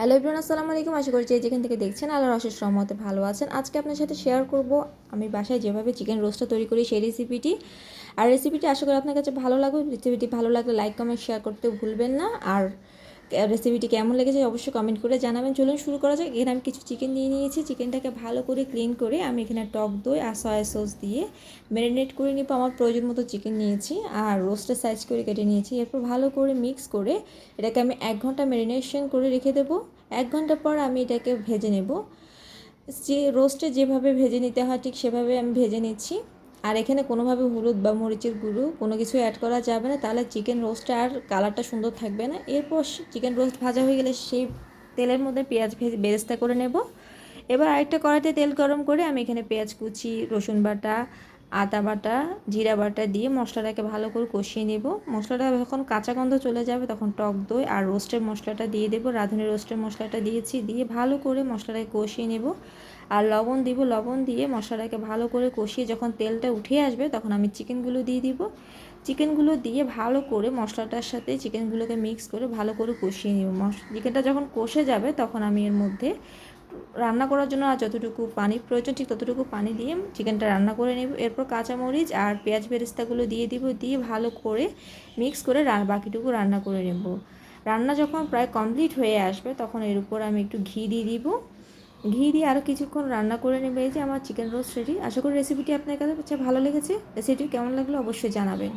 Hello everyone, আসসালামু আলাইকুম। আশা করি যে যেখান থেকে দেখছেন আল্লাহর অশেষ রহমতে ভালো আছেন। আজকে আপনার সাথে শেয়ার করব আমি বাসায় যেভাবে চিকেন রোস্টটা তৈরি করি সেই রেসিপিটি। আর রেসিপিটি আশা করি আপনার কাছে ভালো লাগবে। রেসিপিটি ভালো লাগলে লাইক কমেন্ট শেয়ার করতে ভুলবেন না। আর রেসিপিটি কেমন লেগেছে অবশ্যই কমেন্ট করে জানাবেন। চলুন শুরু করা যাক। এখানে আমি কিছু চিকেন নিয়ে নিয়েছি। চিকেনটাকে ভালো করে ক্লিন করে আমি এখানে টক দই আর সয়া সস দিয়ে ম্যারিনেট করে নিব। আমার প্রয়োজন মতো চিকেন নিয়েছি আর রোস্টের সাইজ করে কেটে নিয়েছি। এরপর ভালো করে মিক্স করে এটাকে আমি 1 ঘন্টা ম্যারিনেশন করে রেখে দেবো। 1 ঘন্টা পর আমি এটাকে ভেজে নেব। যে রোস্টে যেভাবে ভেজে নিতে হয় ঠিক সেভাবে আমি ভেজে নিচ্ছি। আর এখানে কোনোভাবে হলুদ বা মরিচের গুঁড়ো কোনো কিছু অ্যাড করা যাবে না, তাহলে চিকেন রোস্টে আর কালারটা সুন্দর থাকবে না। এরপর চিকেন রোস্ট ভাজা হয়ে গেলে সেই তেলের মধ্যে পেঁয়াজ বেরেস্তা করে নেব। এবার আরেকটা কড়াইতে তেল গরম করে আমি এখানে পেঁয়াজ কুচি, রসুন বাটা, আদা বাটা, জিরা বাটা দিয়ে মশলাটাকে ভালো করে কষিয়ে নেব। মশলাটা যখন কাঁচা গন্ধ চলে যাবে তখন টক দই আর রোস্টের মশলাটা দিয়ে দেবো। রাঁধুনি রোস্টের মশলাটা দিয়েছি, দিয়ে ভালো করে মশলাটাকে কষিয়ে নেব। আর লবণ দিব, লবণ দিয়ে মশলাটাকে ভালো করে কষিয়ে যখন তেলটা উঠে আসবে তখন আমি চিকেনগুলো দিয়ে দিব। চিকেনগুলো দিয়ে ভালো করে মশলাটার সাথে চিকেনগুলোকে মিক্স করে ভালো করে কষিয়ে নেব। চিকেনটা যখন কষে যাবে তখন আমি এর মধ্যে রান্না করার জন্য আর যতটুকু পানি প্রয়োজন ঠিক ততটুকু পানি দিয়ে চিকেনটা রান্না করে নেব। এরপর কাঁচামরিচ আর পেঁয়াজ বেরেস্তাগুলো দিয়ে দিব, দিয়ে ভালো করে মিক্স করে বাকিটুকু রান্না করে নেব। রান্না যখন প্রায় কমপ্লিট হয়ে আসবে তখন এর উপর আমি একটু ঘি দিয়ে দিব। ঘি দিয়ে আরও কিছুক্ষণ রান্না করে নেবে। এই যে আমার চিকেন রোস্ট রেডি। আশা করি রেসিপিটি আপনার কাছে ভালো লেগেছে। রেসিপিটি কেমন লাগলো অবশ্যই জানাবেন।